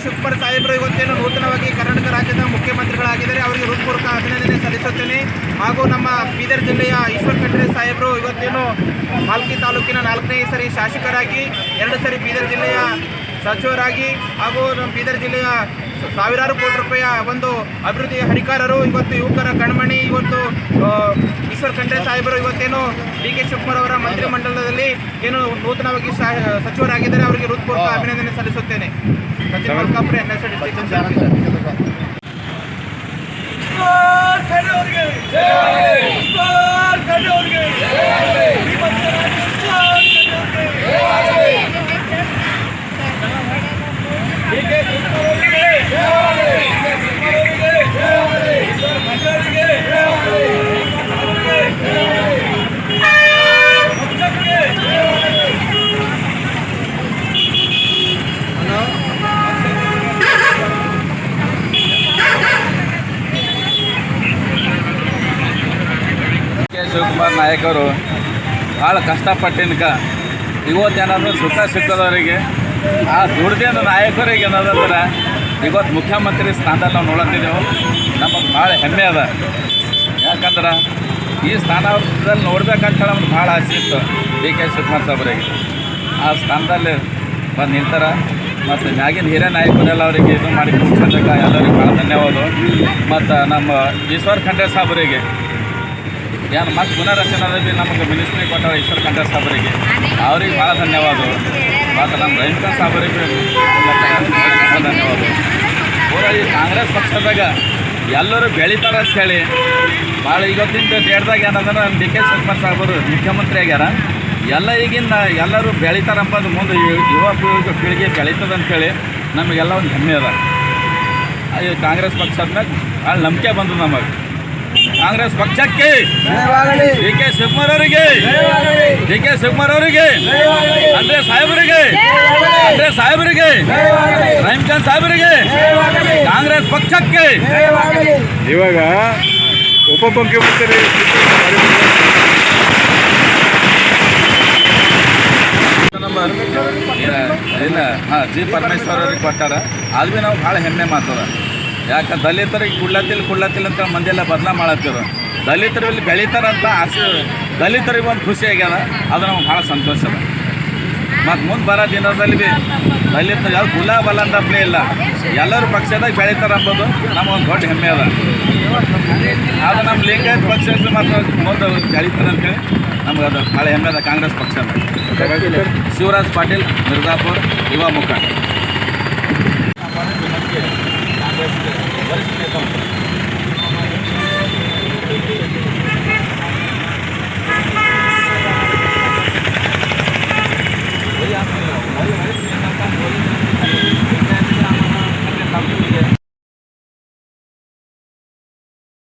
ಶಿವಕುಮಾರ್ ಸಾಹೇಬರು ಇವತ್ತೇನು ನೂತನವಾಗಿ ಕರ್ನಾಟಕ ರಾಜ್ಯದ ಮುಖ್ಯಮಂತ್ರಿಗಳಾಗಿದ್ದಾರೆ. ಅವರಿಗೆ ಹೃತ್ಪೂರ್ವಕ ಅಭಿನಂದನೆ ಸಲ್ಲಿಸುತ್ತೇನೆ. ಹಾಗೂ ನಮ್ಮ ಬೀದರ್ ಜಿಲ್ಲೆಯ ಈಶ್ವರ್ ಖಂಡ್ರೆ ಸಾಹೇಬರು ಇವತ್ತೇನು ಮಾಲ್ಕಿ ತಾಲೂಕಿನ 4ನೇ ಸರಿ ಶಾಸಕರಾಗಿ 2 ಸರಿ ಬೀದರ್ ಜಿಲ್ಲೆಯ ಸಚಿವರಾಗಿ ಹಾಗೂ ನಮ್ಮ ಬೀದರ್ ಜಿಲ್ಲೆಯ ಸಾವಿರಾರು ಕೋಟಿ ರೂಪಾಯಿಯ ಒಂದು ಅಭಿವೃದ್ಧಿಯ ಹರಿಕಾರರು, ಇವತ್ತು ಯುವಕರ ಕಣ್ಮಣಿ, ಇವತ್ತು ಈಶ್ವರ್ ಖಂಡ್ರೆ ಸಾಹೇಬರು ಇವತ್ತೇನು ಡಿ.ಕೆ. ಶಿವಕುಮಾರ್ ಅವರ ಮಂತ್ರಿಮಂಡಲದಲ್ಲಿ ಏನು ನೂತನವಾಗಿ ಸಚಿವರಾಗಿದ್ದಾರೆ. ಅವರಿಗೆ ಹೃತ್ಪೂರ್ವಕ ಅಭಿನಂದನೆ ಸಲ್ಲಿಸುತ್ತೇನೆ. Sachin Malkapura, NSA district. ಶಿವಕುಮಾರ್ ನಾಯಕರು ಭಾಳ ಕಷ್ಟಪಟ್ಟಿನ್ಕ ಇವತ್ತೇನಾದರೂ ಸುಖ ಸಿಕ್ಕದವರಿಗೆ ಆ ದುಡ್ದೇನು ನಾಯಕರಿಗೆ ಏನದಂದ್ರೆ ಇವತ್ತು ಮುಖ್ಯಮಂತ್ರಿ ಸ್ಥಾನದಲ್ಲಿ ನಾವು ನೋಡತ್ತಿದ್ದೆವು. ನಮಗೆ ಭಾಳ ಹೆಮ್ಮೆ ಅದ. ಯಾಕಂದ್ರೆ ಈ ಸ್ಥಾನದಲ್ಲಿ ನೋಡ್ಬೇಕಂತ ನಮ್ಗೆ ಭಾಳ ಆಸೆ ಇತ್ತು ಡಿ.ಕೆ. ಶಿವಕುಮಾರ್ ಸಾಹೇಬರಿಗೆ. ಆ ಸ್ಥಾನದಲ್ಲಿ ಬಂದು ನಿಂತಾರ. ಮತ್ತು ಮ್ಯಾಗಿನ ಹಿರಿಯ ನಾಯಕರೆಲ್ಲ ಅವರಿಗೆ ಇದು ಮಾಡಿ ಕೂಡ್ಸೋದಕ್ಕೆ ಎಲ್ಲರಿಗೆ ಭಾಳ ಧನ್ಯವಾದ. ಮತ್ತು ನಮ್ಮ ಈಶ್ವರ್ ಖಂಡ್ರೆ ಸಾಹೇಬರಿಗೆ ಏನು ಮತ್ತು ಪುನರ್ರಚನೆಯಲ್ಲಿ ನಮಗೆ ಮಿನಿಸ್ಟ್ರಿ ಕೊಟ್ಟ ಈಶ್ವರ್ ಖಂಡ್ರೆ ಸಾಹೇಬರಿಗೆ ಅವ್ರಿಗೆ ಭಾಳ ಧನ್ಯವಾದ. ಮತ್ತು ನಮ್ಮ ರವಿಕಾಂತ್ ಸಾಹೇಬರಿಗೆ ಭಾಳ ಧನ್ಯವಾದ. ಪೂರ ಈ ಕಾಂಗ್ರೆಸ್ ಪಕ್ಷದಾಗ ಎಲ್ಲರೂ ಬೆಳಿತಾರೆ ಅಂತ ಹೇಳಿ ಭಾಳ ಇವತ್ತಿನ ಡೇಟ್ದಾಗ ಏನಂದ್ರೆ ನಮ್ಮ ಡಿ.ಕೆ. ಶಿವಕುಮಾರ್ ಸಾಹೇಬರು ಮುಖ್ಯಮಂತ್ರಿ ಆಗ್ಯಾರ. ಎಲ್ಲ ಈಗಿನ ಎಲ್ಲರೂ ಬೆಳಿತಾರಂಪದು ಮುಂದೆ ಯುವ ಪೀಳಿಗೆ ಬೆಳೀತದೆ ಅಂಥೇಳಿ ನಮಗೆಲ್ಲ ಒಂದು ಹೆಮ್ಮೆ ಅದ. ಈ ಕಾಂಗ್ರೆಸ್ ಪಕ್ಷದ ಮ್ಯಾಗ ಭಾಳ ನಂಬಿಕೆ ಬಂದದ ನಮಗೆ. ಕಾಂಗ್ರೆಸ್ ಪಕ್ಷಕ್ಕೆ ಡಿ.ಕೆ. ಶಿವಕುಮಾರ್ ಅವರಿಗೆ, ಡಿ.ಕೆ. ಶಿವಕುಮಾರ್ ಅವರಿಗೆ, ಖಂಡ್ರೆ ಸಾಹೇಬರಿಗೆ, ಖಂಡ್ರೆ ಸಾಹೇಬರಿಗೆ, ರಹಿಮ್ಖಾನ್ ಸಾಹೇಬರಿಗೆ, ಕಾಂಗ್ರೆಸ್ ಪಕ್ಷಕ್ಕೆ. ಇವಾಗ ಉಪಮುಖ್ಯಮಂತ್ರಿ ಜಿ ಪರಮೇಶ್ವರ್ ಅವ್ರಿಗೆ ಕೊಟ್ಟಾರ. ಅದು ಭೀ ನಾವು ಭಾಳ ಹೆಮ್ಮೆ ಮಾತದ. ಯಾಕೆ ದಲಿತರಿಗೆ ಕುಡ್ಲತ್ತಿಲ್ಲ ಅಂತ ಮಂದಿಯೆಲ್ಲ ಬದಲಾ ಮಾಡತ್ತಿರು. ದಲಿತರು ಇಲ್ಲಿ ಬೆಳೀತಾರಂತ ಆಸೆ ದಲಿತರಿಗೆ ಒಂದು ಖುಷಿ ಆಗ್ಯದ. ಅದು ನಮ್ಗೆ ಭಾಳ ಸಂತೋಷ ಅದ. ಮತ್ತು ಮುಂದೆ ಬರೋ ದಿನದಲ್ಲಿ ಭೀ ದಲಿತರು ಯಾವ ಕುಲ ಬಲ ಅಂತಪ್ಲೇ ಇಲ್ಲ, ಎಲ್ಲರೂ ಪಕ್ಷದಾಗ ಬೆಳೀತಾರೆ ಅಂಬೋದು ನಮಗೊಂದು ದೊಡ್ಡ ಹೆಮ್ಮೆ ಅದ. ಅದು ನಮ್ಮ ಲಿಂಗಾಯತ್ ಪಕ್ಷ ಮತ್ತು ಮುಂದೆ ಬೆಳೀತಾರೆ ಅಂತೇಳಿ ನಮ್ಗೆ ಅದು ಭಾಳ ಹೆಮ್ಮೆ ಅದ. ಕಾಂಗ್ರೆಸ್ ಪಕ್ಷ ಶಿವರಾಜ್ ಪಾಟೀಲ್, ಮಿರ್ಜಾಪುರ್, ಯುವ ಮುಖಂಡ. ಕಾಂಗ್ರೆಸ್